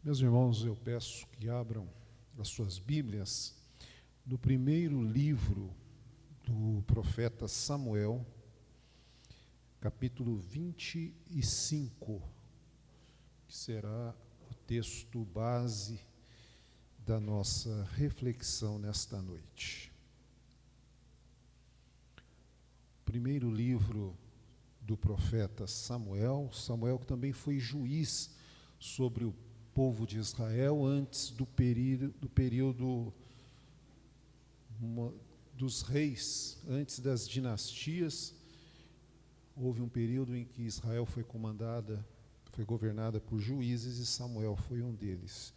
Meus irmãos, eu peço que abram as suas Bíblias no primeiro livro do profeta Samuel, capítulo 25, que será o texto base da nossa reflexão nesta noite. Primeiro livro do profeta Samuel, Samuel que também foi juiz sobre o povo de Israel antes do período dos reis, antes das dinastias. Houve um período em que Israel foi governada por juízes e Samuel foi um deles.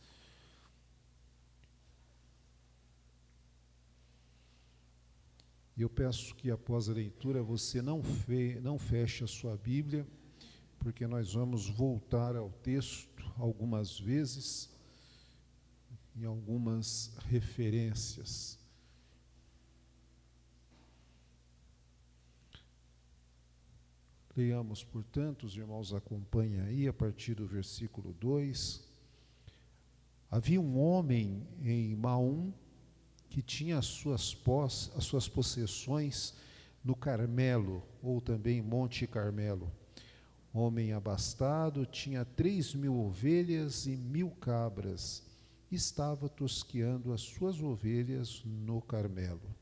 E eu peço que após a leitura você não feche a sua Bíblia, porque nós vamos voltar ao texto algumas vezes, em algumas referências. Leiamos, portanto, os irmãos acompanhem aí, a partir do versículo 2. Havia um homem em Maom que tinha as suas possessões no Carmelo, ou também Monte Carmelo. Homem abastado, tinha 3.000 ovelhas e 1.000 cabras. Estava tosqueando as suas ovelhas no Carmelo.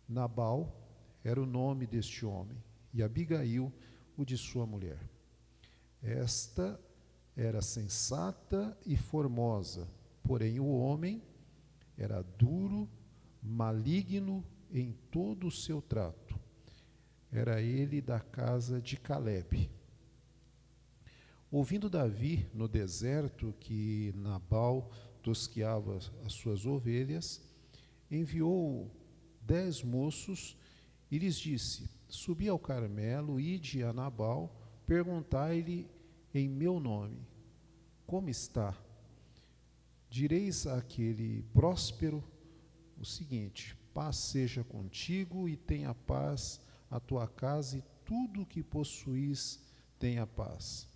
Nabal era o nome deste homem, e Abigail o de sua mulher. Esta era sensata e formosa, porém o homem era duro, maligno em todo o seu trato. Era ele da casa de Calebe. Ouvindo Davi no deserto que Nabal tosqueava as suas ovelhas, enviou 10 moços e lhes disse: Subi ao Carmelo, ide a Nabal, perguntai-lhe em meu nome, como está? Direis àquele próspero o seguinte: paz seja contigo e tenha paz a tua casa e tudo o que possuís tenha paz.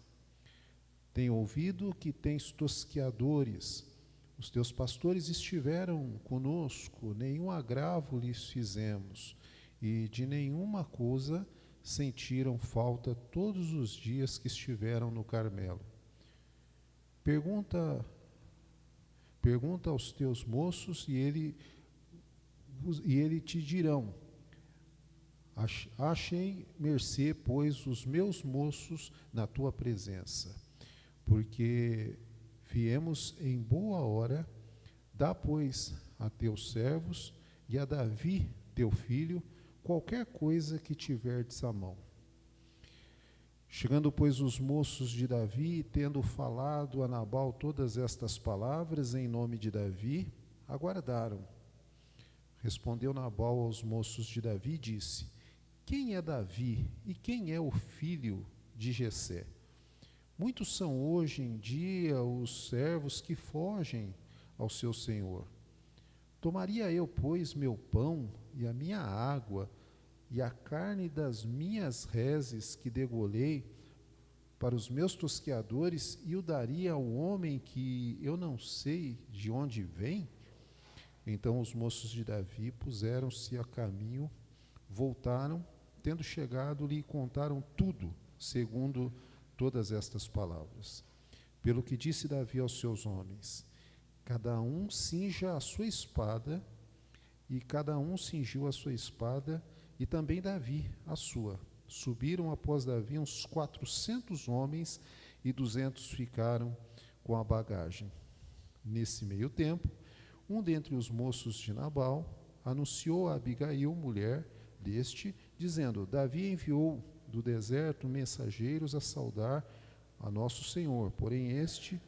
Tenho ouvido que tens tosqueadores. Os teus pastores estiveram conosco, nenhum agravo lhes fizemos, e de nenhuma coisa sentiram falta todos os dias que estiveram no Carmelo. Pergunta aos teus moços e ele te dirão: achem mercê, pois, os meus moços na tua presença, porque viemos em boa hora. Dá, pois, a teus servos e a Davi, teu filho, qualquer coisa que tiverdes à mão. Chegando, pois, os moços de Davi, tendo falado a Nabal todas estas palavras em nome de Davi, aguardaram. Respondeu Nabal aos moços de Davi e disse: Quem é Davi e quem é o filho de Jessé? Muitos são hoje em dia os servos que fogem ao seu senhor. Tomaria eu, pois, meu pão e a minha água e a carne das minhas reses que degolhei para os meus tosqueadores e o daria ao homem que eu não sei de onde vem? Então os moços de Davi puseram-se a caminho, voltaram, tendo chegado, lhe contaram tudo, segundo todas estas palavras. Pelo que disse Davi aos seus homens: cada um cinja a sua espada, e cada um cingiu a sua espada, e também Davi a sua. Subiram após Davi uns 400 homens, e 200 ficaram com a bagagem. Nesse meio tempo, um dentre os moços de Nabal anunciou a Abigail, mulher deste, dizendo: Davi enviou do deserto mensageiros a saudar a nosso senhor, porém este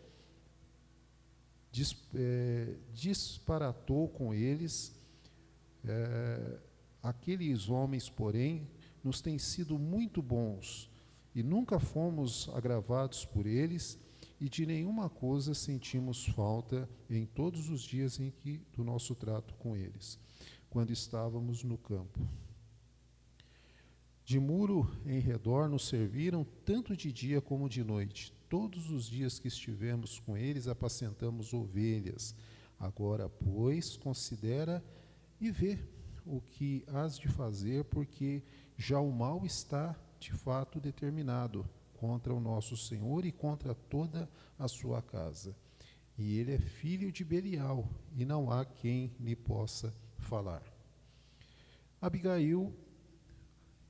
disparatou com eles. Aqueles homens, porém, nos têm sido muito bons, e nunca fomos agravados por eles, e de nenhuma coisa sentimos falta em todos os dias do nosso trato com eles, quando estávamos no campo. De muro em redor nos serviram, tanto de dia como de noite. Todos os dias que estivemos com eles, apacentamos ovelhas. Agora, pois, considera e vê o que has de fazer, porque já o mal está de fato determinado contra o nosso Senhor e contra toda a sua casa. E ele é filho de Belial, e não há quem lhe possa falar. Abigail,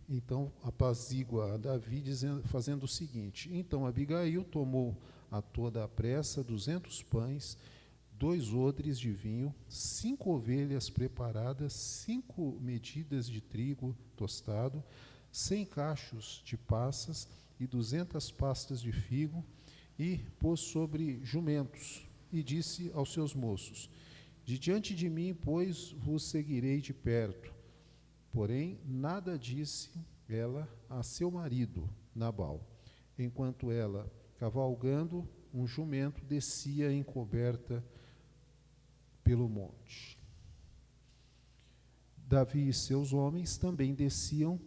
então, apazigua a Davi, fazendo o seguinte: então Abigail tomou a toda a pressa 200 pães, 2 odres de vinho, 5 ovelhas preparadas, 5 medidas de trigo tostado, 100 cachos de passas e 200 pastas de figo, e pôs sobre jumentos, e disse aos seus moços: de diante de mim, pois, vos seguirei de perto. Porém, nada disse ela a seu marido, Nabal, enquanto ela, cavalgando um jumento, descia encoberta pelo monte. Davi e seus homens também desciam,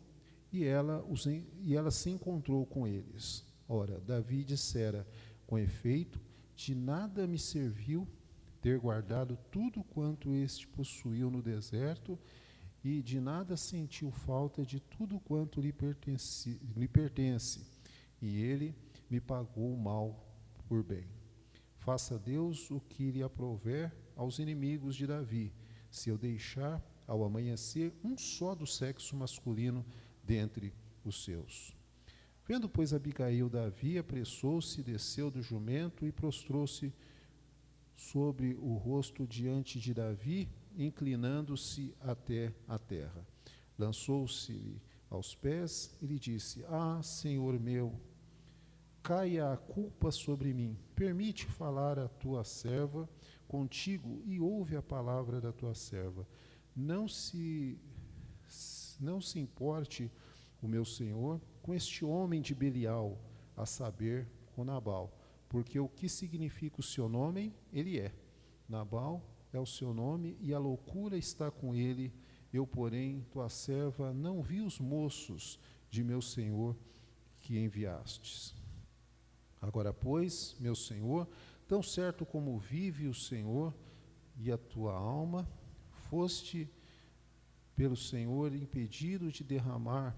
e ela se encontrou com eles. Ora, Davi dissera: com efeito, de nada me serviu ter guardado tudo quanto este possuiu no deserto, e de nada sentiu falta de tudo quanto lhe pertence, e ele me pagou o mal por bem. Faça Deus o que lhe aprouver aos inimigos de Davi, se eu deixar ao amanhecer um só do sexo masculino dentre os seus. Vendo, pois, Abigail Davi, apressou-se, desceu do jumento e prostrou-se sobre o rosto diante de Davi, inclinando-se até a terra. Lançou-se-lhe aos pés e lhe disse: ah, Senhor meu, caia a culpa sobre mim. Permite falar a tua serva contigo e ouve a palavra da tua serva. Não se importe o meu senhor com este homem de Belial, a saber, com Nabal, porque o que significa o seu nome, ele é. Nabal é o seu nome, e a loucura está com ele. Eu, porém, tua serva, não vi os moços de meu senhor que enviastes. Agora, pois, meu senhor, tão certo como vive o Senhor e a tua alma, foste pelo Senhor impedido de derramar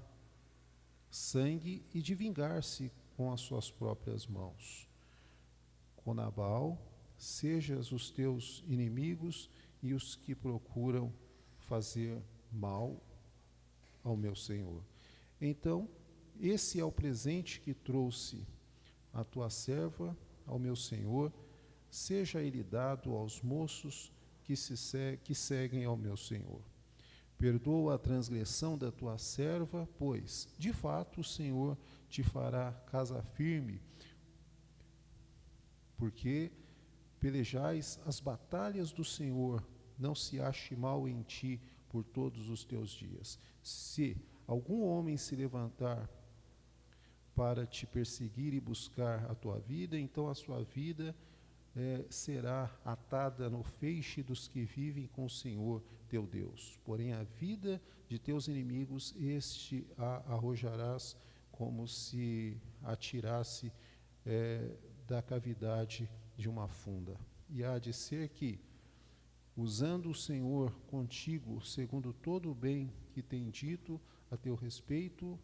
sangue e de vingar-se com as suas próprias mãos. Com Nabal, sejas os teus inimigos e os que procuram fazer mal ao meu Senhor. Então, esse é o presente que trouxe a tua serva ao meu Senhor, seja ele dado aos moços que seguem ao meu Senhor. Perdoa a transgressão da tua serva, pois, de fato, o Senhor te fará casa firme, porque pelejais as batalhas do Senhor, não se ache mal em ti por todos os teus dias. Se algum homem se levantar para te perseguir e buscar a tua vida, então a sua vida será atada no feixe dos que vivem com o Senhor teu Deus. Porém, a vida de teus inimigos, este a arrojarás como se atirasse da cavidade de uma funda. E há de ser que, usando o Senhor contigo, segundo todo o bem que tem dito a teu respeito,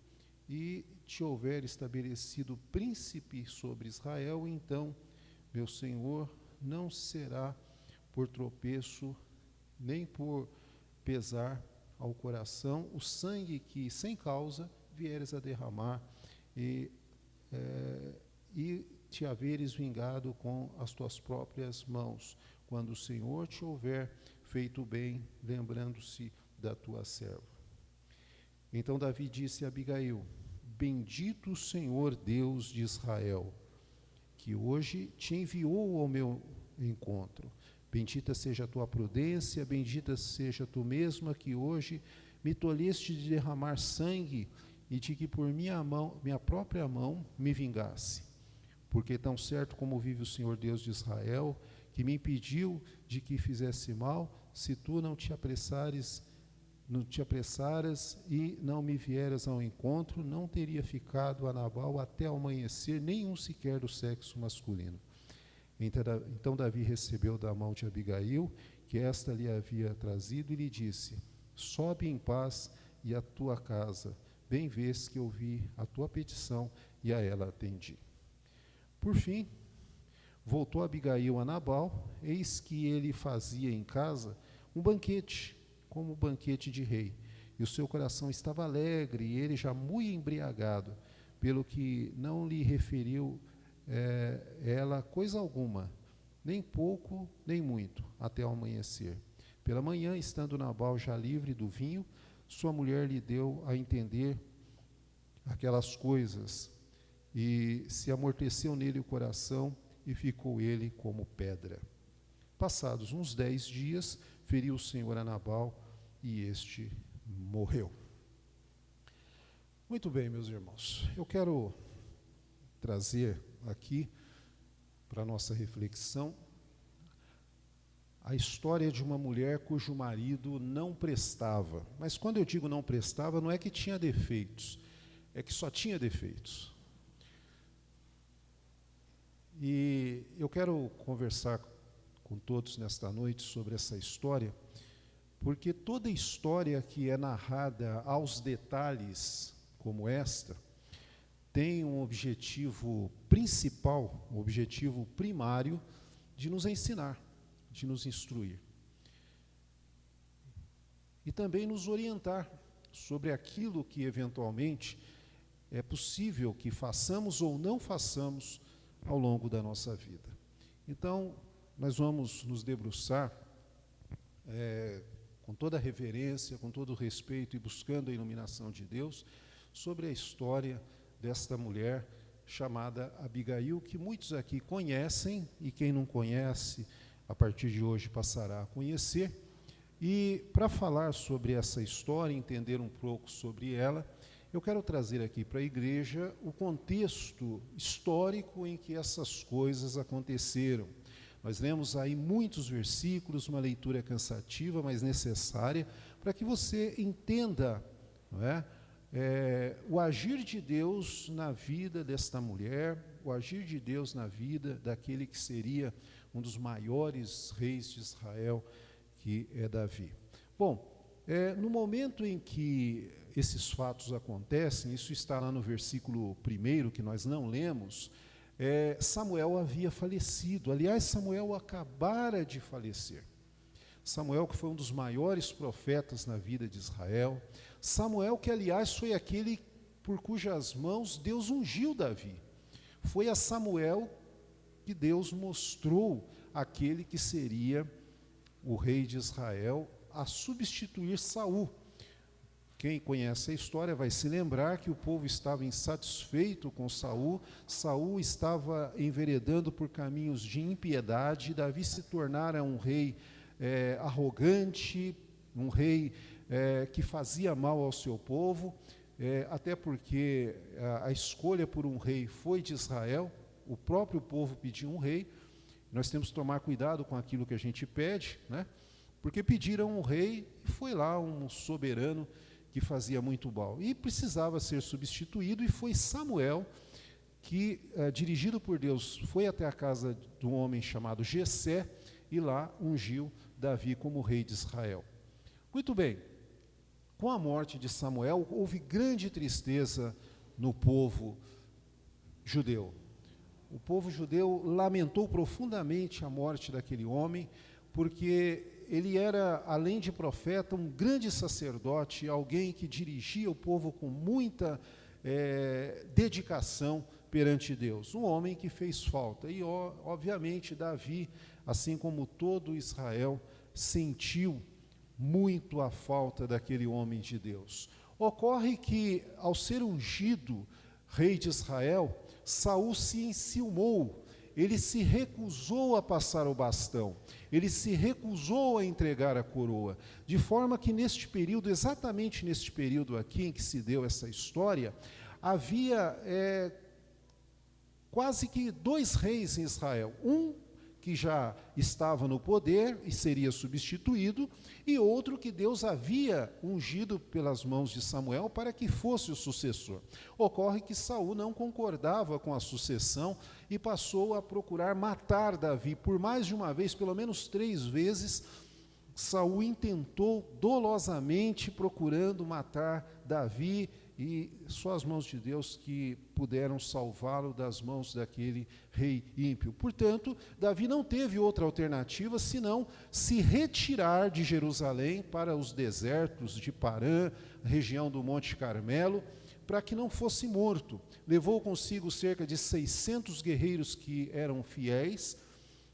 e te houver estabelecido príncipe sobre Israel, então, meu Senhor, não será por tropeço, nem por pesar ao coração, o sangue que, sem causa, vieres a derramar, e te haveres vingado com as tuas próprias mãos, quando o Senhor te houver feito bem, lembrando-se da tua serva. Então Davi disse a Abigail: bendito o Senhor Deus de Israel, que hoje te enviou ao meu encontro. Bendita seja a tua prudência, bendita seja tu mesma, que hoje me tolheste de derramar sangue e de que por minha própria mão me vingasse. Porque tão certo como vive o Senhor Deus de Israel, que me impediu de que fizesse mal, se tu não te apressares não te apressaras e não me vieras ao encontro, não teria ficado a Nabal até ao amanhecer, nenhum sequer do sexo masculino. Então Davi recebeu da mão de Abigail, que esta lhe havia trazido, e lhe disse: sobe em paz e a tua casa, bem vês que ouvi a tua petição e a ela atendi. Por fim, voltou Abigail a Nabal, eis que ele fazia em casa um banquete, como um banquete de rei, e o seu coração estava alegre, e ele já muito embriagado, pelo que não lhe referiu ela coisa alguma, nem pouco, nem muito, até ao amanhecer. Pela manhã, estando Nabal já livre do vinho, sua mulher lhe deu a entender aquelas coisas, e se amorteceu nele o coração, e ficou ele como pedra. Passados uns 10 dias, feriu o Senhor a Nabal, e este morreu. Muito bem, meus irmãos, eu quero trazer aqui para a nossa reflexão a história de uma mulher cujo marido não prestava. Mas quando eu digo não prestava, não é que tinha defeitos, é que só tinha defeitos. E eu quero conversar com todos nesta noite sobre essa história, porque toda história que é narrada aos detalhes, como esta, tem um objetivo principal, um objetivo primário, de nos ensinar, de nos instruir. E também nos orientar sobre aquilo que, eventualmente, é possível que façamos ou não façamos ao longo da nossa vida. Então, nós vamos nos debruçar com toda a reverência, com todo o respeito e buscando a iluminação de Deus, sobre a história desta mulher chamada Abigail, que muitos aqui conhecem, e quem não conhece, a partir de hoje passará a conhecer. E para falar sobre essa história, entender um pouco sobre ela, eu quero trazer aqui para a igreja o contexto histórico em que essas coisas aconteceram. Nós lemos aí muitos versículos, uma leitura cansativa, mas necessária, para que você entenda, não é? O agir de Deus na vida desta mulher, o agir de Deus na vida daquele que seria um dos maiores reis de Israel, que é Davi. Bom, no momento em que esses fatos acontecem, isso está lá no versículo 1, que nós não lemos, Samuel havia falecido. Aliás, Samuel acabara de falecer. Samuel, que foi um dos maiores profetas na vida de Israel. Samuel, que aliás foi aquele por cujas mãos Deus ungiu Davi. Foi a Samuel que Deus mostrou aquele que seria o rei de Israel a substituir Saul. Quem conhece a história vai se lembrar que o povo estava insatisfeito com Saul. Saul estava enveredando por caminhos de impiedade. Davi se tornara um rei arrogante, um rei que fazia mal ao seu povo, até porque a escolha por um rei foi de Israel. O próprio povo pediu um rei. Nós temos que tomar cuidado com aquilo que a gente pede, né? Porque pediram um rei e foi lá um soberano que fazia muito mal. E precisava ser substituído, e foi Samuel que, dirigido por Deus, foi até a casa de um homem chamado Jessé, e lá ungiu Davi como rei de Israel. Muito bem, com a morte de Samuel, houve grande tristeza no povo judeu. O povo judeu lamentou profundamente a morte daquele homem, porque ele era, além de profeta, um grande sacerdote, alguém que dirigia o povo com muita dedicação perante Deus. Um homem que fez falta. E, obviamente, Davi, assim como todo Israel, sentiu muito a falta daquele homem de Deus. Ocorre que, ao ser ungido rei de Israel, Saul se enciumou. Ele se recusou a passar o bastão, ele se recusou a entregar a coroa, de forma que neste período, exatamente neste período aqui em que se deu essa história, havia quase que 2 reis em Israel, um que já estava no poder e seria substituído, e outro que Deus havia ungido pelas mãos de Samuel para que fosse o sucessor. Ocorre que Saul não concordava com a sucessão e passou a procurar matar Davi. Por mais de uma vez, pelo menos 3 vezes, Saul intentou dolosamente procurando matar Davi, e só as mãos de Deus que puderam salvá-lo das mãos daquele rei ímpio. Portanto, Davi não teve outra alternativa senão se retirar de Jerusalém para os desertos de Parã, região do Monte Carmelo, para que não fosse morto. Levou consigo cerca de 600 guerreiros que eram fiéis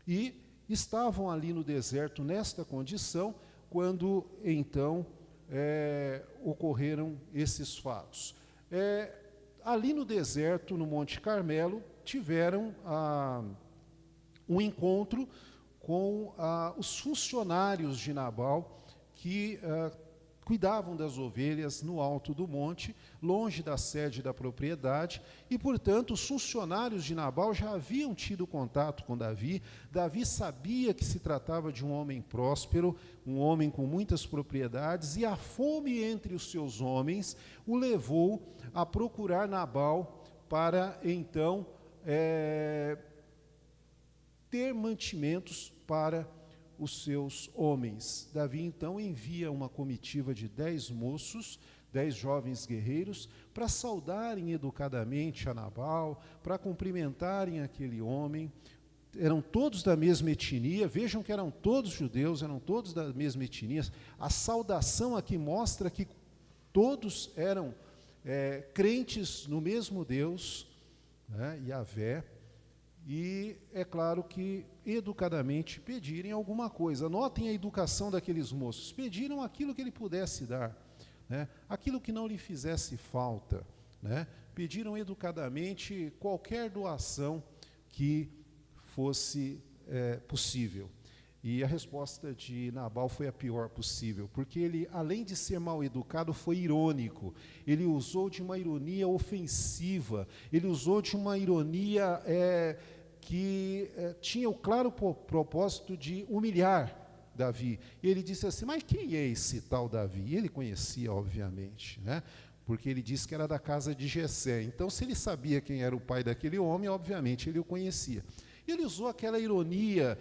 e estavam ali no deserto nesta condição, quando então ocorreram esses fatos. Ali no deserto, no Monte Carmelo, tiveram um encontro com os funcionários de Nabal, que cuidavam das ovelhas no alto do monte, longe da sede da propriedade, e, portanto, os funcionários de Nabal já haviam tido contato com Davi. Davi sabia que se tratava de um homem próspero, um homem com muitas propriedades, e a fome entre os seus homens o levou a procurar Nabal para, então, ter mantimentos para os seus homens. Davi, então, envia uma comitiva de 10 moços, 10 jovens guerreiros, para saudarem educadamente a Nabal, para cumprimentarem aquele homem. Eram todos da mesma etnia, vejam que eram todos judeus, eram todos da mesma etnia. A saudação aqui mostra que todos eram crentes no mesmo Deus, né, Yahvé. E é claro que, educadamente, pedirem alguma coisa. Notem a educação daqueles moços. Pediram aquilo que ele pudesse dar, né? Aquilo que não lhe fizesse falta, né? Pediram educadamente qualquer doação que fosse possível. E a resposta de Nabal foi a pior possível, porque ele, além de ser mal educado, foi irônico. Ele usou de uma ironia ofensiva, ele usou de uma ironia que tinha o claro propósito de humilhar Davi. E ele disse assim: mas quem é esse tal Davi? E ele conhecia, obviamente, né? Porque ele disse que era da casa de Jessé. Então, se ele sabia quem era o pai daquele homem, obviamente ele o conhecia. Ele usou aquela ironia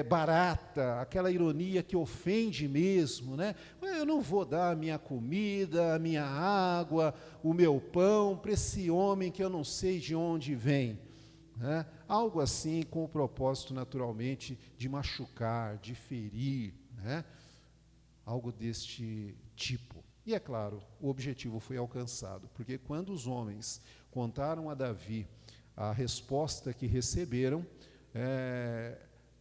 barata, aquela ironia que ofende mesmo, né? Eu não vou dar a minha comida, a minha água, o meu pão para esse homem que eu não sei de onde vem, né? Algo assim, com o propósito, naturalmente, de machucar, de ferir, né? Algo deste tipo. E é claro, o objetivo foi alcançado, porque quando os homens contaram a Davi a resposta que receberam,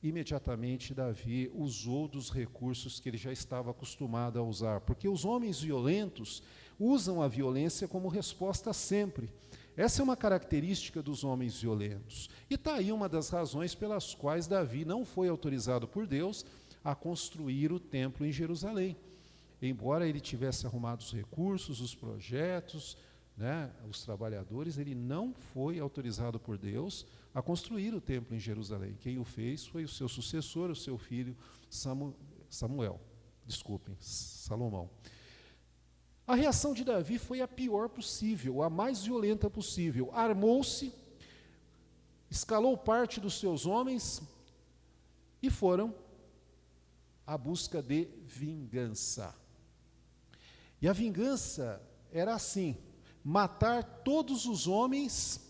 imediatamente Davi usou dos recursos que ele já estava acostumado a usar, porque os homens violentos usam a violência como resposta sempre. Essa é uma característica dos homens violentos. E está aí uma das razões pelas quais Davi não foi autorizado por Deus a construir o templo em Jerusalém. Embora ele tivesse arrumado os recursos, os projetos, né, os trabalhadores, ele não foi autorizado por Deus a construir o templo em Jerusalém. Quem o fez foi o seu sucessor, o seu filho Salomão. A reação de Davi foi a pior possível, a mais violenta possível. Armou-se, escalou parte dos seus homens e foram à busca de vingança. E a vingança era assim: matar todos os homens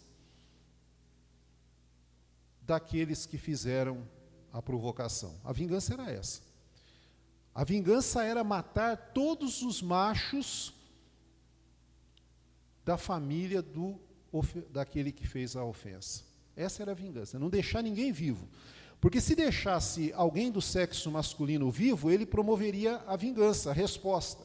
daqueles que fizeram a provocação. A vingança era essa. A vingança era matar todos os machos da família daquele que fez a ofensa. Essa era a vingança, não deixar ninguém vivo. Porque se deixasse alguém do sexo masculino vivo, ele promoveria a vingança, a resposta.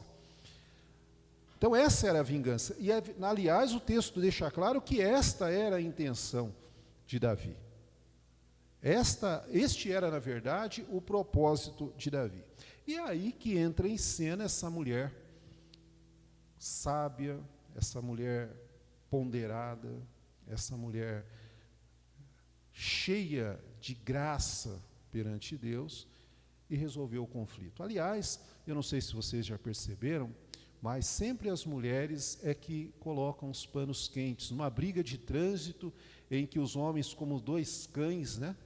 Então essa era a vingança. E, aliás, o texto deixa claro que esta era a intenção de Davi. Este era, na verdade, o propósito de Davi. E é aí que entra em cena essa mulher sábia, essa mulher ponderada, essa mulher cheia de graça, perante Deus e resolver o conflito. Aliás, eu não sei se vocês já perceberam, mas sempre as mulheres é que colocam os panos quentes. Numa briga de trânsito em que os homens, como dois cães, né,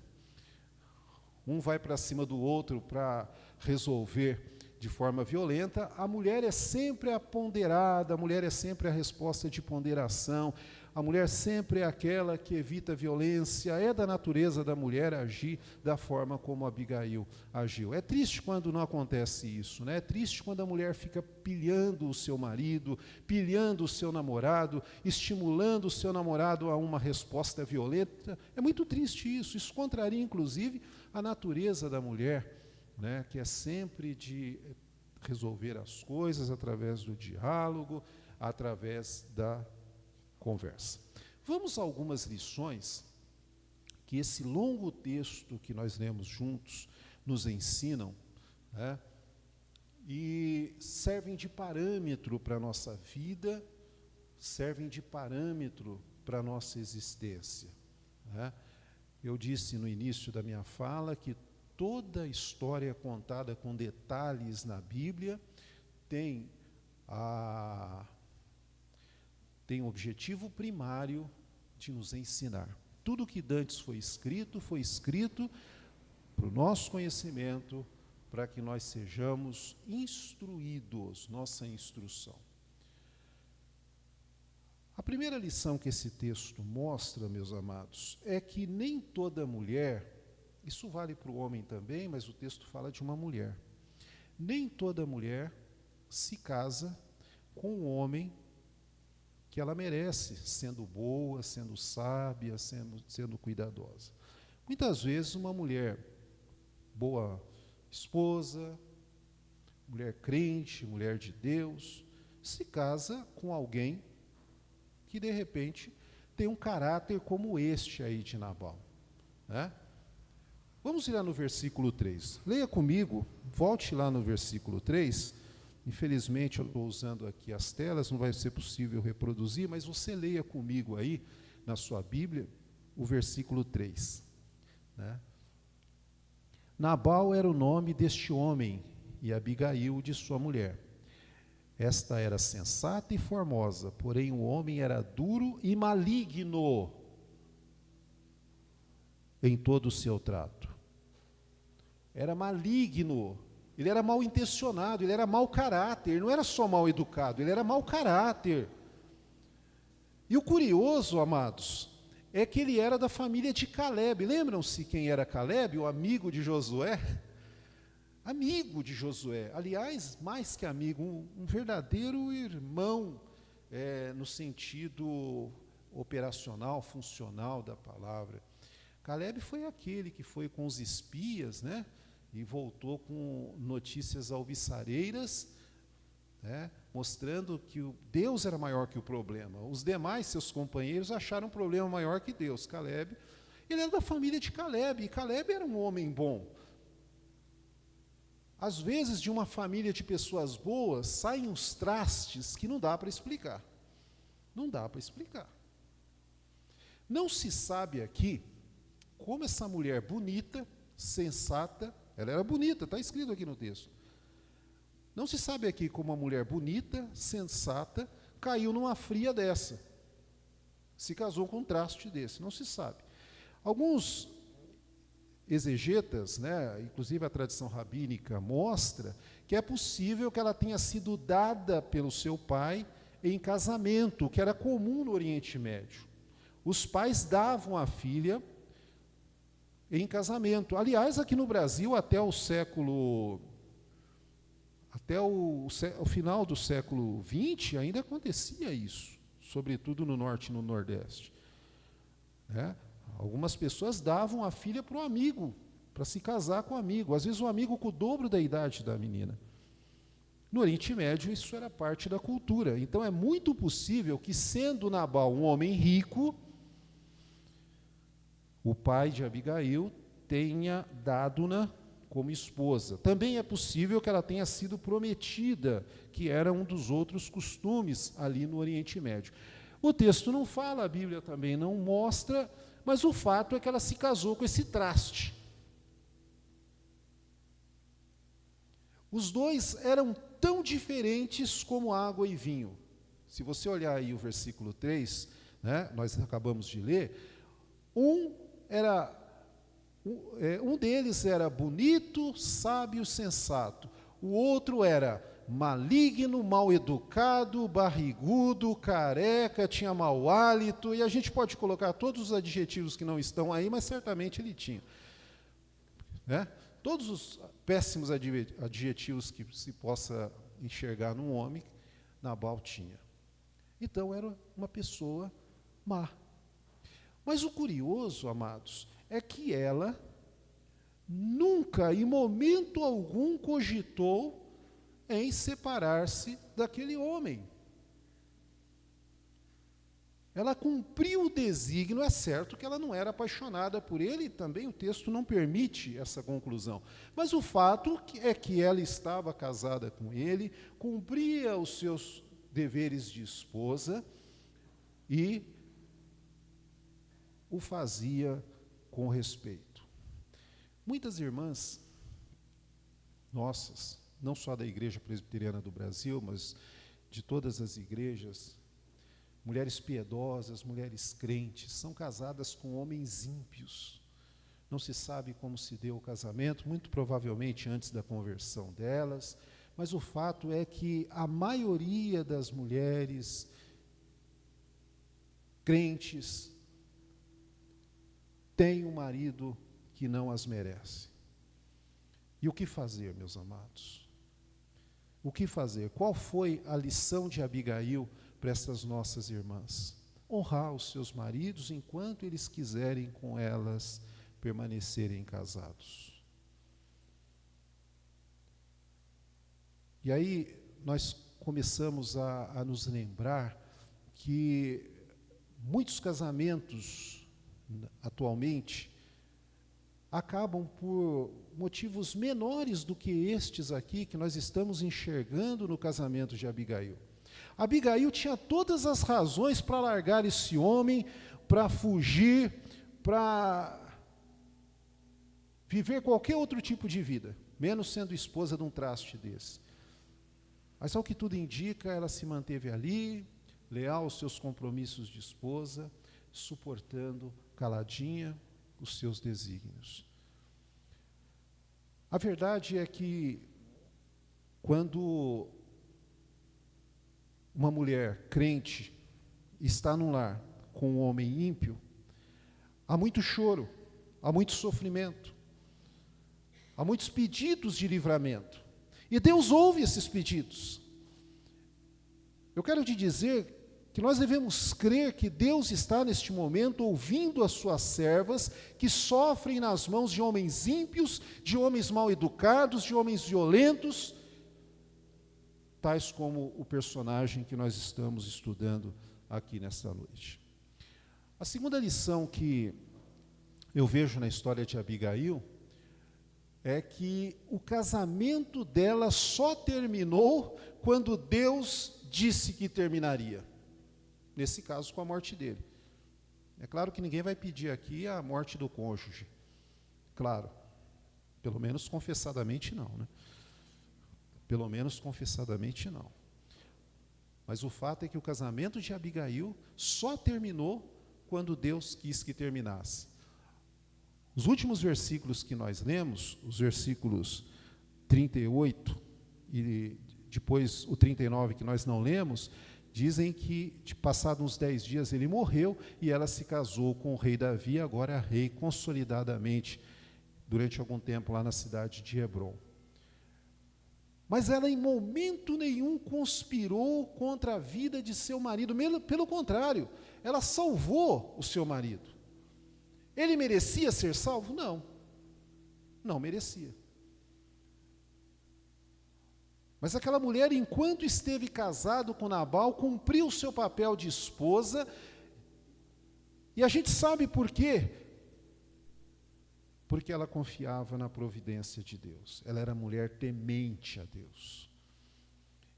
um vai para cima do outro para resolver de forma violenta, a mulher é sempre a ponderada, a mulher é sempre a resposta de ponderação, a mulher sempre é aquela que evita a violência, é da natureza da mulher agir da forma como Abigail agiu. É triste quando não acontece isso, né? É triste quando a mulher fica pilhando o seu marido, pilhando o seu namorado, estimulando o seu namorado a uma resposta violenta. É muito triste isso contraria, inclusive, a natureza da mulher, né, que é sempre de resolver as coisas através do diálogo, através da conversa. Vamos a algumas lições que esse longo texto que nós lemos juntos nos ensinam, né, e servem de parâmetro para a nossa vida, servem de parâmetro para a nossa existência, né? Eu disse no início da minha fala que toda a história contada com detalhes na Bíblia tem o objetivo primário de nos ensinar. Tudo que dantes foi escrito para o nosso conhecimento, para que nós sejamos instruídos, nossa instrução. A primeira lição que esse texto mostra, meus amados, é que nem toda mulher, isso vale para o homem também, mas o texto fala de uma mulher. Nem toda mulher se casa com um homem que ela merece, sendo boa, sendo sábia, sendo cuidadosa. Muitas vezes uma mulher boa esposa, mulher crente, mulher de Deus, se casa com alguém que de repente tem um caráter como este aí de Nabal, né? Vamos ir lá no versículo 3. Leia comigo, volte lá no versículo 3. Infelizmente eu estou usando aqui as telas, não vai ser possível reproduzir, mas você leia comigo aí, na sua Bíblia, o versículo 3. Né? Nabal era o nome deste homem, e Abigail de sua mulher. Esta era sensata e formosa, porém o homem era duro e maligno em todo o seu trato. Era maligno, ele era mal intencionado, ele era mau caráter, ele não era só mal educado, ele era mau caráter. E o curioso, amados, é que ele era da família de Caleb. Lembram-se quem era Caleb, o amigo de Josué? Amigo de Josué, aliás, mais que amigo, um verdadeiro irmão, no sentido operacional, funcional da palavra. Caleb foi aquele que foi com os espias, né, e voltou com notícias alvissareiras, né, mostrando que Deus era maior que o problema. Os demais, seus companheiros, acharam um problema maior que Deus. Caleb, ele era da família de Caleb, e Caleb era um homem bom. Às vezes, de uma família de pessoas boas, saem uns trastes que não dá para explicar. Não dá para explicar. Não se sabe aqui como essa mulher bonita, sensata, ela era bonita, está escrito aqui no texto. Não se sabe aqui como uma mulher bonita, sensata, caiu numa fria dessa. Se casou com um traste desse, não se sabe. Alguns exegetas, né, inclusive a tradição rabínica, mostra que é possível que ela tenha sido dada pelo seu pai em casamento, que era comum no Oriente Médio. Os pais davam a filha em casamento. Aliás, aqui no Brasil, até o final do século XX, ainda acontecia isso, sobretudo no Norte e no Nordeste. Né? Algumas pessoas davam a filha para o amigo, para se casar com o amigo. Às vezes o amigo com o dobro da idade da menina. No Oriente Médio, isso era parte da cultura. Então, é muito possível que, sendo Nabal um homem rico, o pai de Abigail tenha dado-na como esposa. Também é possível que ela tenha sido prometida, que era um dos outros costumes ali no Oriente Médio. O texto não fala, a Bíblia também não mostra, mas o fato é que ela se casou com esse traste. Os dois eram tão diferentes como água e vinho. Se você olhar aí o versículo 3, né, nós acabamos de ler, um deles era bonito, sábio, sensato. O outro era maligno, mal educado, barrigudo, careca, tinha mau hálito, e a gente pode colocar todos os adjetivos que não estão aí, mas certamente ele tinha. Né? Todos os péssimos adjetivos que se possa enxergar num homem, Nabal tinha. Então era uma pessoa má. Mas o curioso, amados, é que ela nunca, em momento algum, cogitou em separar-se daquele homem. Ela cumpriu o desígnio, é certo que ela não era apaixonada por ele, também o texto não permite essa conclusão. Mas o fato é que ela estava casada com ele, cumpria os seus deveres de esposa e o fazia com respeito. Muitas irmãs nossas, não só da Igreja Presbiteriana do Brasil, mas de todas as igrejas, mulheres piedosas, mulheres crentes, são casadas com homens ímpios. Não se sabe como se deu o casamento, muito provavelmente antes da conversão delas, mas o fato é que a maioria das mulheres crentes tem um marido que não as merece. E o que fazer, meus amados? O que fazer? Qual foi a lição de Abigail para essas nossas irmãs? Honrar os seus maridos enquanto eles quiserem com elas permanecerem casados. E aí nós começamos a nos lembrar que muitos casamentos atualmente acabam por motivos menores do que estes aqui que nós estamos enxergando no casamento de Abigail. Abigail tinha todas as razões para largar esse homem, para fugir, para viver qualquer outro tipo de vida, menos sendo esposa de um traste desse. Mas, ao que tudo indica, ela se manteve ali, leal aos seus compromissos de esposa, suportando caladinha os seus desígnios. A verdade é que, quando uma mulher crente está num lar com um homem ímpio, há muito choro, há muito sofrimento, há muitos pedidos de livramento. E Deus ouve esses pedidos. Eu quero te dizer que nós devemos crer que Deus está neste momento ouvindo as suas servas que sofrem nas mãos de homens ímpios, de homens mal educados, de homens violentos, tais como o personagem que nós estamos estudando aqui nesta noite. A segunda lição que eu vejo na história de Abigail é que o casamento dela só terminou quando Deus disse que terminaria. Nesse caso, com a morte dele. É claro que ninguém vai pedir aqui a morte do cônjuge. Claro. Pelo menos confessadamente não, né? Pelo menos confessadamente não. Mas o fato é que o casamento de Abigail só terminou quando Deus quis que terminasse. Os últimos versículos que nós lemos, os versículos 38 e depois o 39 que nós não lemos, dizem que, passados uns 10 dias, ele morreu e ela se casou com o rei Davi, agora rei consolidadamente, durante algum tempo lá na cidade de Hebrom. Mas ela em momento nenhum conspirou contra a vida de seu marido, pelo contrário, ela salvou o seu marido. Ele merecia ser salvo? Não, não merecia. Mas aquela mulher, enquanto esteve casado com Nabal, cumpriu o seu papel de esposa, e a gente sabe por quê? Porque ela confiava na providência de Deus. Ela era mulher temente a Deus.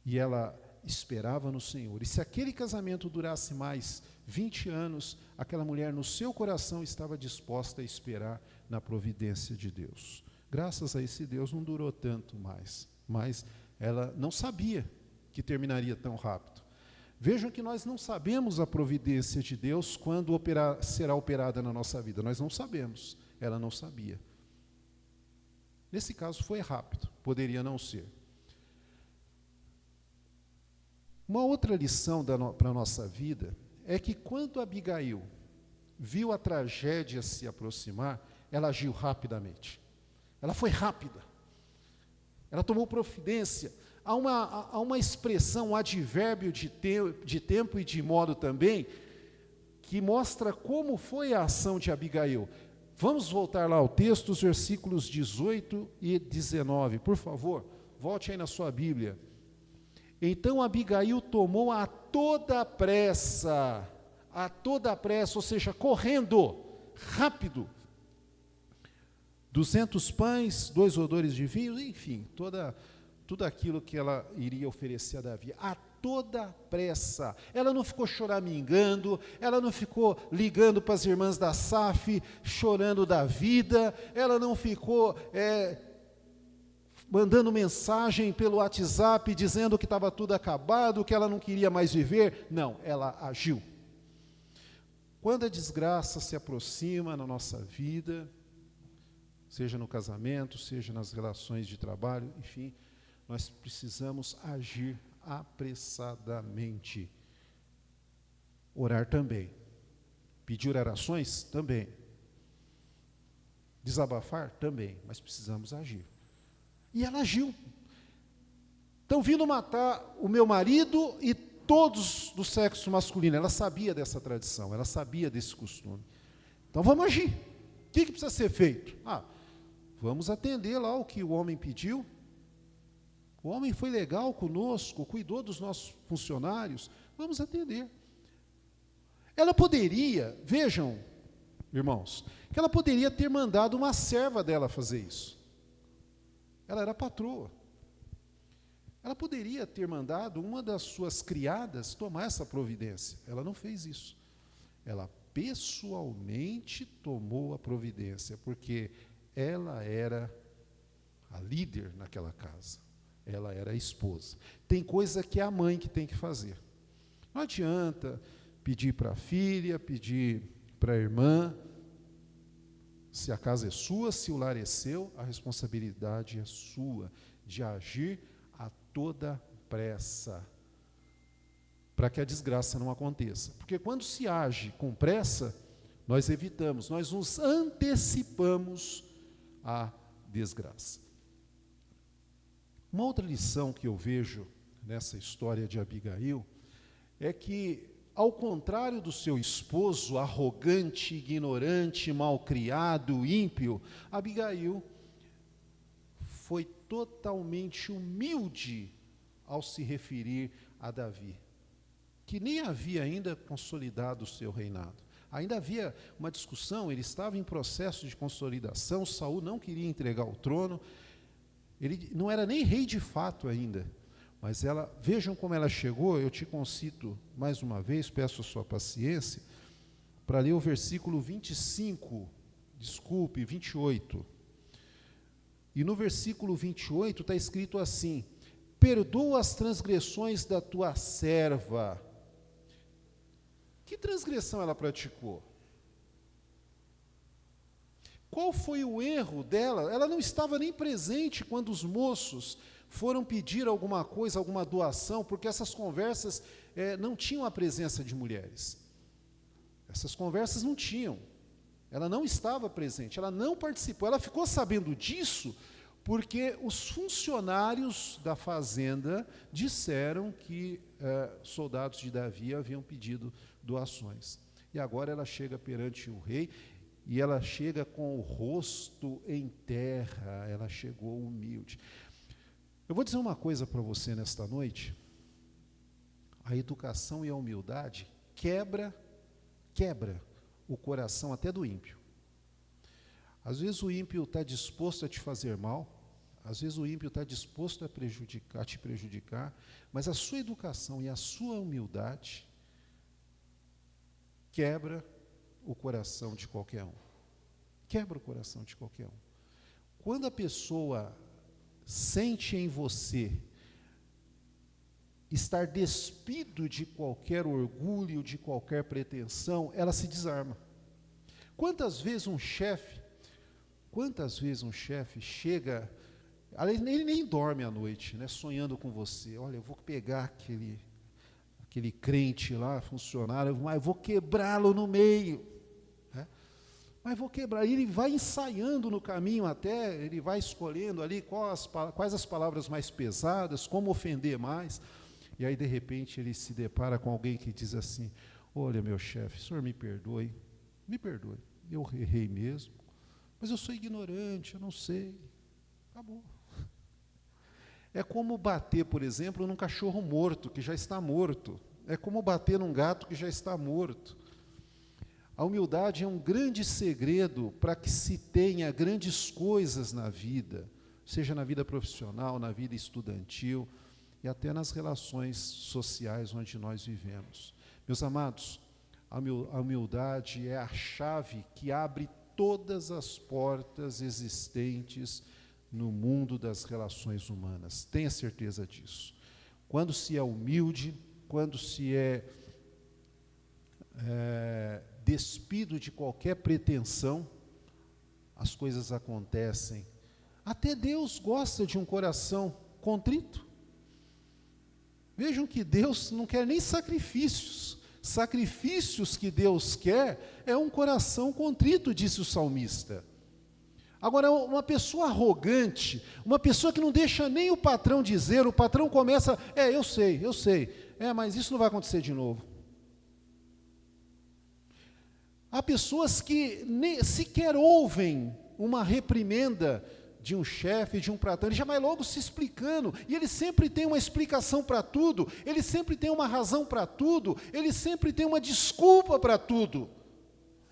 E ela esperava no Senhor. E se aquele casamento durasse mais 20 anos, aquela mulher no seu coração estava disposta a esperar na providência de Deus. Graças a esse Deus não durou tanto mais. mas ela não sabia que terminaria tão rápido. Vejam que nós não sabemos a providência de Deus quando será operada na nossa vida. Nós não sabemos. Ela não sabia. Nesse caso foi rápido, poderia não ser. Uma outra lição para a nossa vida é que quando Abigail viu a tragédia se aproximar, ela agiu rapidamente. Ela foi rápida. Ela tomou providência. Há uma expressão, um advérbio de tempo e de modo também, que mostra como foi a ação de Abigail. Vamos voltar lá ao texto, os versículos 18 e 19. Por favor, volte aí na sua Bíblia. Então Abigail tomou a toda pressa, ou seja, correndo, rápido, 200 pães, 2 odores de vinho, enfim, tudo aquilo que ela iria oferecer a Davi, a toda pressa. Ela não ficou choramingando, ela não ficou ligando para as irmãs da SAF, chorando da vida, ela não ficou mandando mensagem pelo WhatsApp, dizendo que estava tudo acabado, que ela não queria mais viver. Não, ela agiu. Quando a desgraça se aproxima na nossa vida, seja no casamento, seja nas relações de trabalho, enfim, nós precisamos agir apressadamente. Orar também. Pedir orações? Também. Desabafar? Também. Mas precisamos agir. E ela agiu. Estão vindo matar o meu marido e todos do sexo masculino. Ela sabia dessa tradição, ela sabia desse costume. Então vamos agir. O que precisa ser feito? Vamos atender lá o que o homem pediu. O homem foi legal conosco, cuidou dos nossos funcionários, vamos atender. Ela poderia, vejam, irmãos, que ela poderia ter mandado uma serva dela fazer isso. Ela era patroa. Ela poderia ter mandado uma das suas criadas tomar essa providência. Ela não fez isso. Ela pessoalmente tomou a providência, porque ela era a líder naquela casa. Ela era a esposa. Tem coisa que é a mãe que tem que fazer. Não adianta pedir para a filha, pedir para a irmã. Se a casa é sua, se o lar é seu, a responsabilidade é sua, de agir a toda pressa, para que a desgraça não aconteça. Porque quando se age com pressa, nós evitamos, nós nos antecipamos à desgraça. Uma outra lição que eu vejo nessa história de Abigail é que, ao contrário do seu esposo arrogante, ignorante, malcriado, ímpio, Abigail foi totalmente humilde ao se referir a Davi, que nem havia ainda consolidado o seu reinado. Ainda havia uma discussão, ele estava em processo de consolidação, Saul não queria entregar o trono, ele não era nem rei de fato ainda, mas vejam como ela chegou. Eu te concito mais uma vez, peço a sua paciência, para ler o versículo 28. E no versículo 28 está escrito assim: perdoa as transgressões da tua serva. Que transgressão ela praticou? Qual foi o erro dela? Ela não estava nem presente quando os moços foram pedir alguma coisa, alguma doação, porque essas conversas não tinham a presença de mulheres. Essas conversas não tinham. Ela não estava presente, ela não participou. Ela ficou sabendo disso porque os funcionários da fazenda disseram que soldados de Davi haviam pedido doações. E agora ela chega perante o rei, e ela chega com o rosto em terra, ela chegou humilde. Eu vou dizer uma coisa para você nesta noite: a educação e a humildade quebra o coração até do ímpio. Às vezes o ímpio está disposto a te fazer mal, às vezes o ímpio está disposto a te prejudicar, mas a sua educação e a sua humildade quebra o coração de qualquer um. Quebra o coração de qualquer um. Quando a pessoa sente em você estar despido de qualquer orgulho, de qualquer pretensão, ela se desarma. Quantas vezes um chefe chega, ele nem dorme à noite, né, sonhando com você, olha, eu vou pegar aquele crente lá, funcionário, mas vou quebrá-lo no meio, né? Mas vou quebrar. E ele vai ensaiando no caminho até, ele vai escolhendo ali quais as palavras mais pesadas, como ofender mais, e aí de repente ele se depara com alguém que diz assim, olha meu chefe, o senhor me perdoe, eu errei mesmo, mas eu sou ignorante, eu não sei, acabou. É como bater, por exemplo, num cachorro morto, que já está morto. É como bater num gato que já está morto. A humildade é um grande segredo para que se tenha grandes coisas na vida, seja na vida profissional, na vida estudantil e até nas relações sociais onde nós vivemos. Meus amados, a humildade é a chave que abre todas as portas existentes no mundo das relações humanas. Tenha certeza disso. Quando se é humilde, quando se é despido de qualquer pretensão, as coisas acontecem. Até Deus gosta de um coração contrito. Vejam que Deus não quer nem sacrifícios. Sacrifícios que Deus quer é um coração contrito, disse o salmista. Agora, uma pessoa arrogante, uma pessoa que não deixa nem o patrão dizer, o patrão começa, eu sei, mas isso não vai acontecer de novo. Há pessoas que nem sequer ouvem uma reprimenda de um chefe, de um patrão, ele já vai logo se explicando, e ele sempre tem uma explicação para tudo, ele sempre tem uma razão para tudo, ele sempre tem uma desculpa para tudo.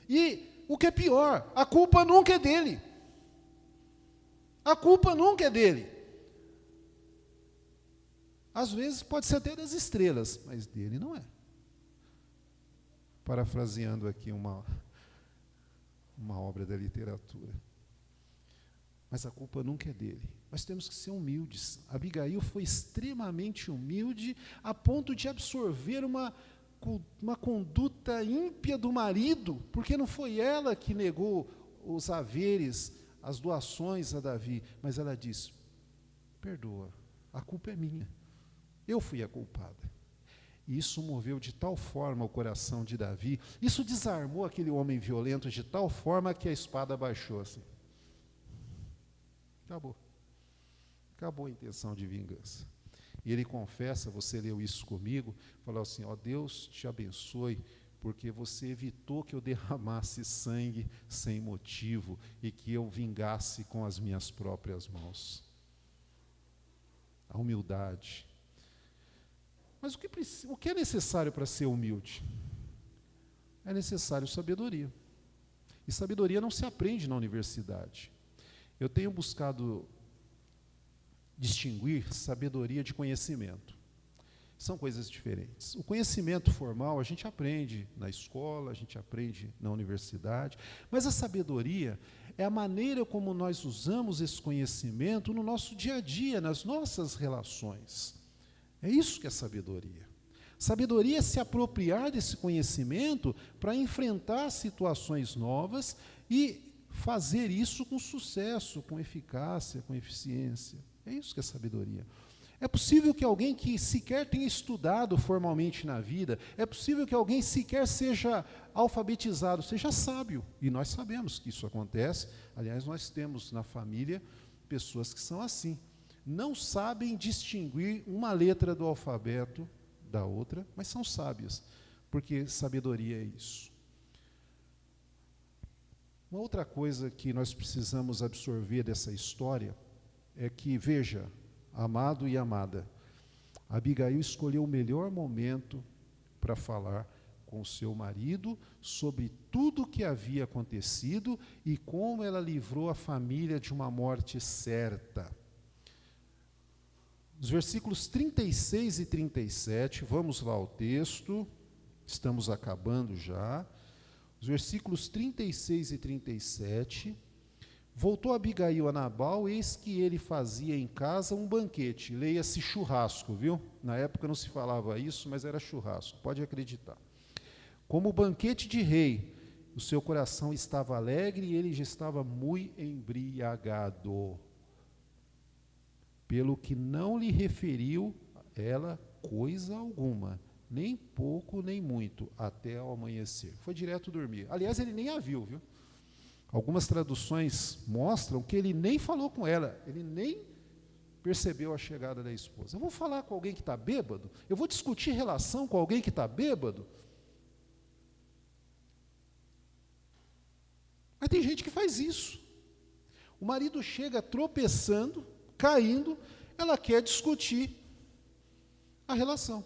E o que é pior, a culpa nunca é dele. A culpa nunca é dele. Às vezes pode ser até das estrelas, mas dele não é. Parafraseando aqui uma obra da literatura. Mas a culpa nunca é dele. Nós temos que ser humildes. Abigail foi extremamente humilde a ponto de absorver uma conduta ímpia do marido, porque não foi ela que negou os haveres, as doações a Davi, mas ela disse, perdoa, a culpa é minha, eu fui a culpada. E isso moveu de tal forma o coração de Davi, isso desarmou aquele homem violento de tal forma que a espada baixou assim. Acabou a intenção de vingança. E ele confessa, você leu isso comigo, falou assim, Deus te abençoe, porque você evitou que eu derramasse sangue sem motivo e que eu vingasse com as minhas próprias mãos. A humildade. Mas o que é necessário para ser humilde? É necessário sabedoria. E sabedoria não se aprende na universidade. Eu tenho buscado distinguir sabedoria de conhecimento. São coisas diferentes. O conhecimento formal a gente aprende na escola, a gente aprende na universidade, mas a sabedoria é a maneira como nós usamos esse conhecimento no nosso dia a dia, nas nossas relações. É isso que é sabedoria. Sabedoria é se apropriar desse conhecimento para enfrentar situações novas e fazer isso com sucesso, com eficácia, com eficiência. É isso que é sabedoria. É possível que alguém que sequer tenha estudado formalmente na vida, é possível que alguém sequer seja alfabetizado, seja sábio, e nós sabemos que isso acontece. Aliás, nós temos na família pessoas que são assim, não sabem distinguir uma letra do alfabeto da outra, mas são sábias, porque sabedoria é isso. Uma outra coisa que nós precisamos absorver dessa história é que, veja, amado e amada, Abigail escolheu o melhor momento para falar com o seu marido sobre tudo o que havia acontecido e como ela livrou a família de uma morte certa. Os versículos 36 e 37, vamos lá ao texto, estamos acabando já. Os versículos 36 e 37 Voltou Abigail a Nabal, eis que ele fazia em casa um banquete, leia-se churrasco, viu? Na época não se falava isso, mas era churrasco, pode acreditar. Como banquete de rei, o seu coração estava alegre e ele já estava muito embriagado, pelo que não lhe referiu ela coisa alguma, nem pouco nem muito, até ao amanhecer. Foi direto dormir. Aliás, ele nem a viu, viu? Algumas traduções mostram que ele nem falou com ela, ele nem percebeu a chegada da esposa. Eu vou falar com alguém que está bêbado? Eu vou discutir relação com alguém que está bêbado? Mas tem gente que faz isso. O marido chega tropeçando, caindo, ela quer discutir a relação.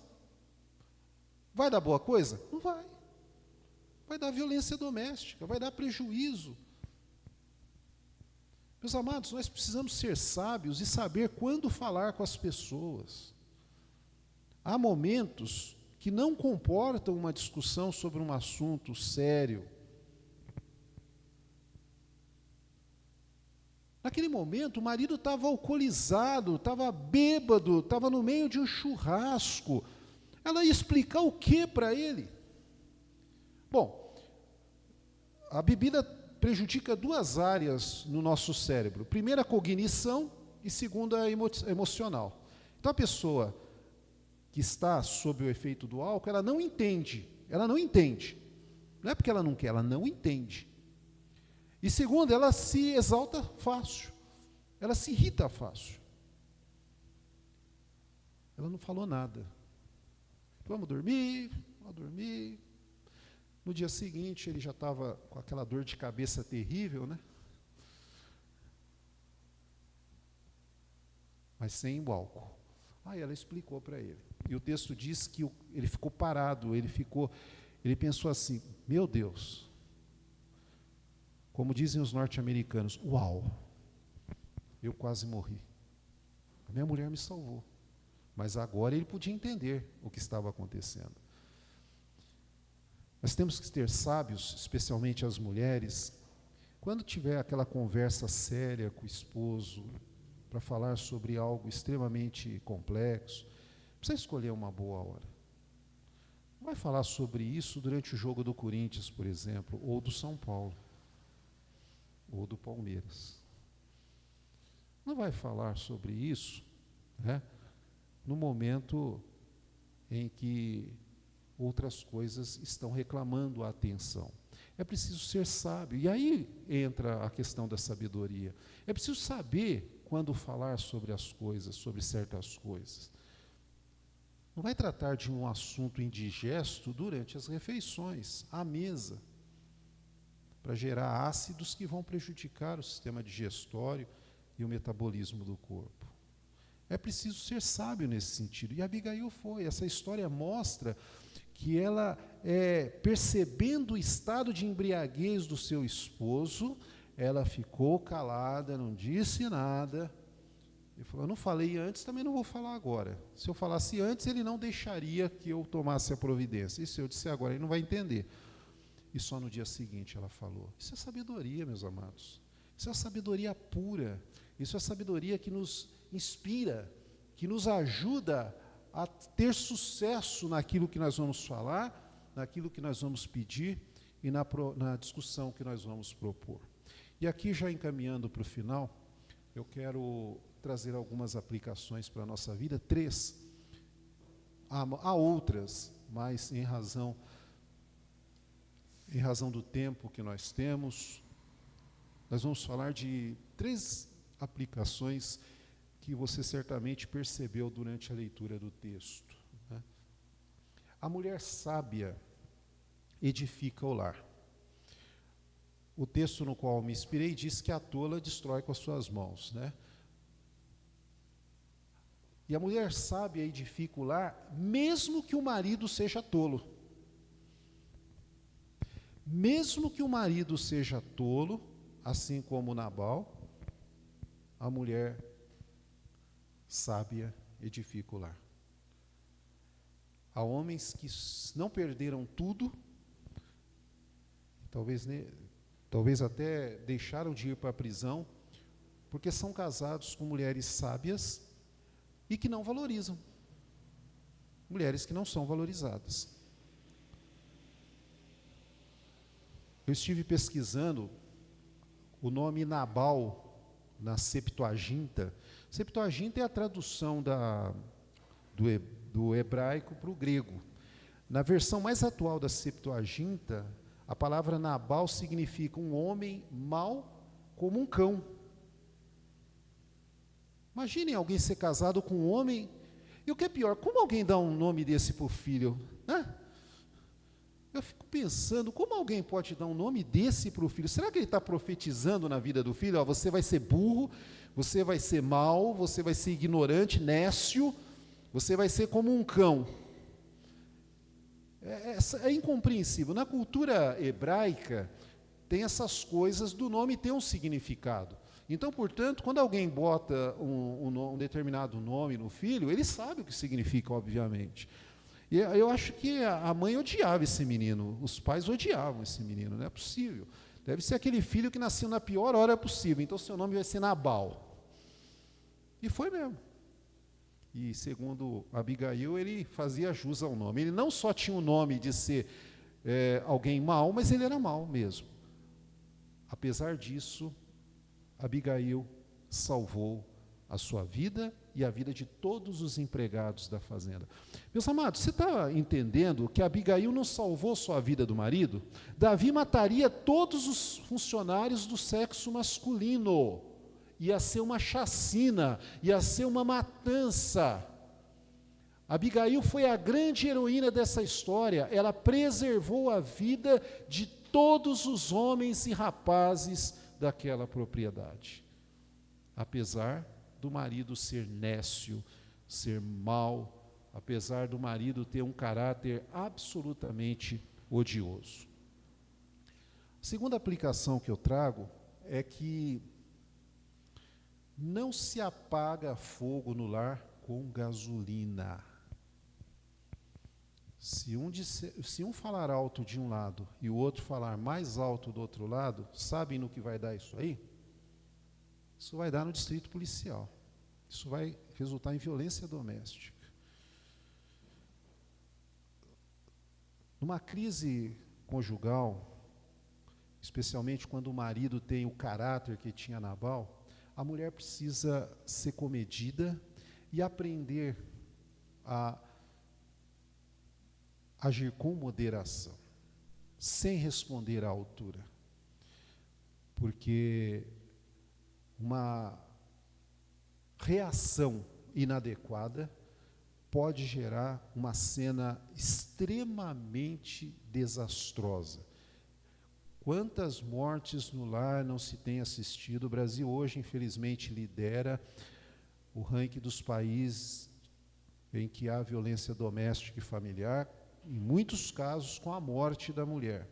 Vai dar boa coisa? Não vai. Vai dar violência doméstica, vai dar prejuízo. Meus amados, nós precisamos ser sábios e saber quando falar com as pessoas. Há momentos que não comportam uma discussão sobre um assunto sério. Naquele momento, o marido estava alcoolizado, estava bêbado, estava no meio de um churrasco. Ela ia explicar o que para ele? Bom, a bebida prejudica duas áreas no nosso cérebro. Primeiro, a cognição e segundo, a emocional. Então, a pessoa que está sob o efeito do álcool, ela não entende. Não é porque ela não quer, ela não entende. E segundo, ela se exalta fácil. Ela se irrita fácil. Ela não falou nada. Vamos dormir. No dia seguinte, ele já estava com aquela dor de cabeça terrível, né? Mas sem o álcool. Aí ela explicou para ele. E o texto diz que ele ficou parado, ele pensou assim, meu Deus, como dizem os norte-americanos, uau, eu quase morri. A minha mulher me salvou. Mas agora ele podia entender o que estava acontecendo. Nós temos que ter sábios, especialmente as mulheres, quando tiver aquela conversa séria com o esposo, para falar sobre algo extremamente complexo, precisa escolher uma boa hora. Não vai falar sobre isso durante o jogo do Corinthians, por exemplo, ou do São Paulo, ou do Palmeiras. Não vai falar sobre isso, né, no momento em que outras coisas estão reclamando a atenção. É preciso ser sábio. E aí entra a questão da sabedoria. É preciso saber quando falar sobre as coisas, sobre certas coisas. Não vai tratar de um assunto indigesto durante as refeições, à mesa, para gerar ácidos que vão prejudicar o sistema digestório e o metabolismo do corpo. É preciso ser sábio nesse sentido. E Abigail foi. Essa história mostra que ela, percebendo o estado de embriaguez do seu esposo, ela ficou calada, não disse nada. Ele falou, eu não falei antes, também não vou falar agora. Se eu falasse antes, ele não deixaria que eu tomasse a providência. E se eu disser agora, ele não vai entender. E só no dia seguinte ela falou. Isso é sabedoria, meus amados. Isso é sabedoria pura. Isso é sabedoria que nos inspira, que nos ajuda a ter sucesso naquilo que nós vamos falar, naquilo que nós vamos pedir e na discussão que nós vamos propor. E aqui, já encaminhando para o final, eu quero trazer algumas aplicações para a nossa vida, 3. Há outras, mas em razão do tempo que nós temos, nós vamos falar de 3 aplicações que você certamente percebeu durante a leitura do texto, né? A mulher sábia edifica o lar. O texto no qual me inspirei diz que a tola destrói com as suas mãos, né? E a mulher sábia edifica o lar, mesmo que o marido seja tolo. Mesmo que o marido seja tolo, assim como Nabal, a mulher sábia edifica o lar. Há homens que não perderam tudo, talvez talvez até deixaram de ir para a prisão, porque são casados com mulheres sábias e que não valorizam. Mulheres que não são valorizadas. Eu estive pesquisando o nome Nabal na Septuaginta. Septuaginta é a tradução do hebraico para o grego. Na versão mais atual da Septuaginta, a palavra Nabal significa um homem mau como um cão. Imaginem alguém ser casado com um homem, e o que é pior, como alguém dá um nome desse para o filho? Eu fico pensando, como alguém pode dar um nome desse para o filho? Será que ele está profetizando na vida do filho? Você vai ser burro, você vai ser mau, você vai ser ignorante, nécio, você vai ser como um cão. É incompreensível. Na cultura hebraica, tem essas coisas do nome ter um significado. Então, portanto, quando alguém bota um determinado nome no filho, ele sabe o que significa, obviamente. E eu acho que a mãe odiava esse menino, os pais odiavam esse menino, não é possível. Deve ser aquele filho que nasceu na pior hora possível, então seu nome vai ser Nabal. E foi mesmo. E segundo Abigail, ele fazia jus ao nome. Ele não só tinha o nome de ser alguém mau, mas ele era mau mesmo. Apesar disso, Abigail salvou a sua vida e a vida de todos os empregados da fazenda. Meus amados, você está entendendo que Abigail não salvou só a vida do marido? Davi mataria todos os funcionários do sexo masculino. Ia ser uma chacina, ia ser uma matança. Abigail foi a grande heroína dessa história. Ela preservou a vida de todos os homens e rapazes daquela propriedade. Apesar do marido ser nécio, ser mau, apesar do marido ter um caráter absolutamente odioso. A segunda aplicação que eu trago é que não se apaga fogo no lar com gasolina. Se um falar alto de um lado e o outro falar mais alto do outro lado, sabem no que vai dar isso aí? Isso vai dar no distrito policial. Isso vai resultar em violência doméstica. Numa crise conjugal, especialmente quando o marido tem o caráter que tinha Nabal, a mulher precisa ser comedida e aprender a agir com moderação, sem responder à altura. Porque uma reação inadequada pode gerar uma cena extremamente desastrosa. Quantas mortes no lar não se tem assistido? O Brasil hoje, infelizmente, lidera o ranking dos países em que há violência doméstica e familiar, em muitos casos com a morte da mulher.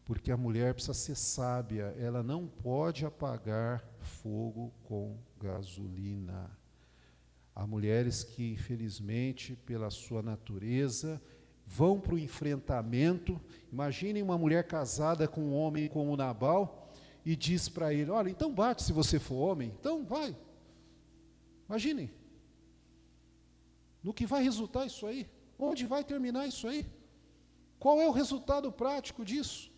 Porque a mulher precisa ser sábia, ela não pode apagar fogo com gasolina. Há mulheres que, infelizmente, pela sua natureza, vão para o enfrentamento. Imaginem uma mulher casada com um homem como Nabal e diz para ele: olha, então bate se você for homem, então vai. Imaginem. No que vai resultar isso aí? Onde vai terminar isso aí? Qual é o resultado prático disso?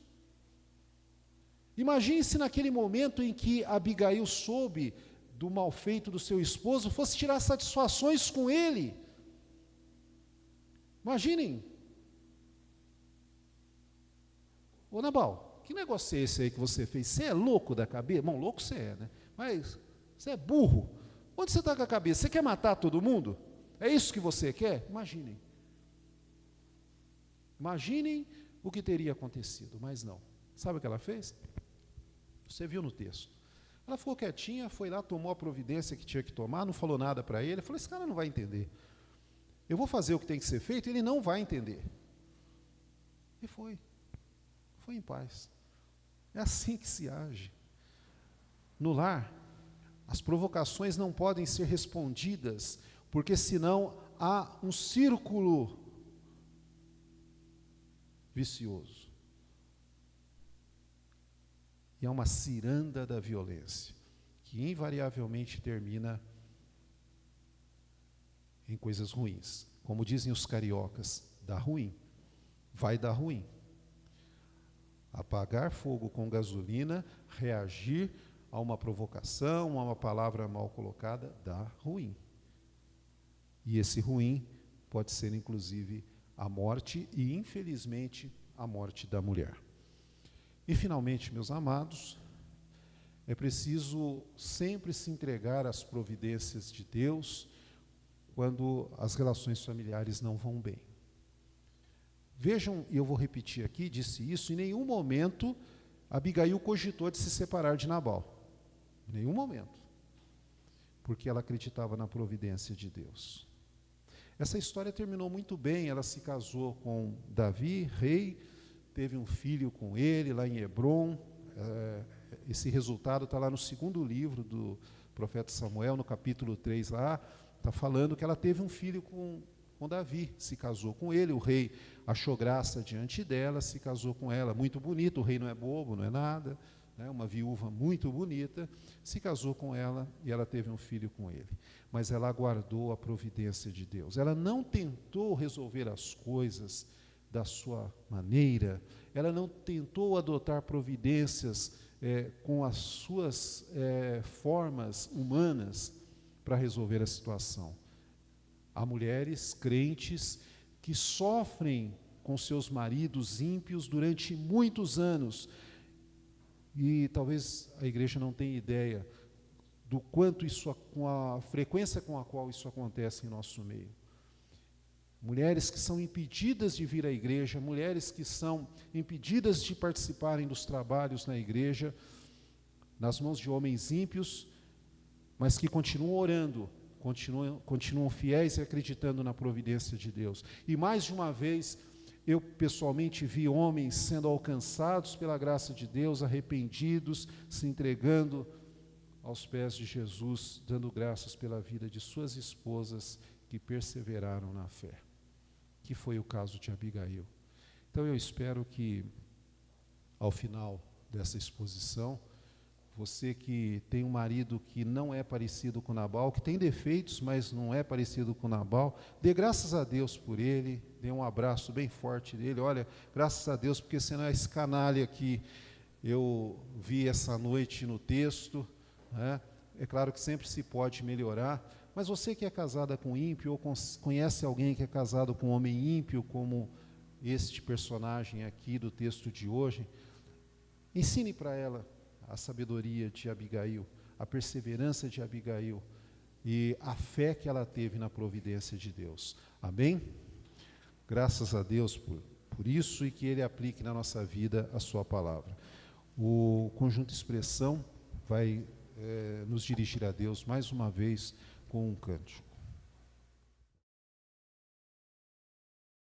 Imagine se naquele momento em que Abigail soube do malfeito do seu esposo, fosse tirar satisfações com ele. Imaginem. Ô Nabal, que negócio é esse aí que você fez? Você é louco da cabeça? Bom, louco você é, né? Mas você é burro. Onde você está com a cabeça? Você quer matar todo mundo? É isso que você quer? Imaginem. Imaginem o que teria acontecido, mas não. Sabe o que ela fez? Você viu no texto. Ela ficou quietinha, foi lá, tomou a providência que tinha que tomar, não falou nada para ele. Falou: esse cara não vai entender. Eu vou fazer o que tem que ser feito, ele não vai entender. E foi. Foi em paz. É assim que se age. No lar, as provocações não podem ser respondidas, porque senão há um círculo vicioso. e é uma ciranda da violência, que invariavelmente termina em coisas ruins. Como dizem os cariocas, dá ruim, vai dar ruim. Apagar fogo com gasolina, reagir a uma provocação, a uma palavra mal colocada, dá ruim. E esse ruim pode ser, inclusive, a morte e, infelizmente, a morte da mulher. E, finalmente, meus amados, é preciso sempre se entregar às providências de Deus quando as relações familiares não vão bem. Vejam, e eu vou repetir aqui, disse isso, em nenhum momento Abigail cogitou de se separar de Nabal. Em nenhum momento. Porque ela acreditava na providência de Deus. Essa história terminou muito bem, ela se casou com Davi, rei, teve um filho com ele lá em Hebrom. Esse resultado está lá no segundo livro do profeta Samuel, no capítulo 3 lá, está falando que ela teve um filho com Davi, se casou com ele, o rei achou graça diante dela, se casou com ela, muito bonito, o rei não é bobo, não é nada, né, uma viúva muito bonita, se casou com ela e ela teve um filho com ele. Mas ela aguardou a providência de Deus, ela não tentou resolver as coisas da sua maneira, ela não tentou adotar providências com as suas formas humanas para resolver a situação. Há mulheres crentes que sofrem com seus maridos ímpios durante muitos anos. E talvez a igreja não tenha ideia do quanto isso, com a frequência com a qual isso acontece em nosso meio. Mulheres que são impedidas de vir à igreja, mulheres que são impedidas de participarem dos trabalhos na igreja, nas mãos de homens ímpios, mas que continuam orando, continuam fiéis e acreditando na providência de Deus. E mais de uma vez, eu pessoalmente vi homens sendo alcançados pela graça de Deus, arrependidos, se entregando aos pés de Jesus, dando graças pela vida de suas esposas que perseveraram na fé, que foi o caso de Abigail. Então eu espero que, ao final dessa exposição, você que tem um marido que não é parecido com Nabal, que tem defeitos, mas não é parecido com Nabal, dê graças a Deus por ele, dê um abraço bem forte dele. Olha, graças a Deus, porque senão esse canalha que eu vi essa noite no texto, né? É claro que sempre se pode melhorar, mas você que é casada com ímpio, ou conhece alguém que é casado com um homem ímpio, como este personagem aqui do texto de hoje, ensine para ela a sabedoria de Abigail, a perseverança de Abigail e a fé que ela teve na providência de Deus. Amém? Graças a Deus por isso e que Ele aplique na nossa vida a sua palavra. O conjunto expressão vai nos dirigir a Deus mais uma vez com um cântico.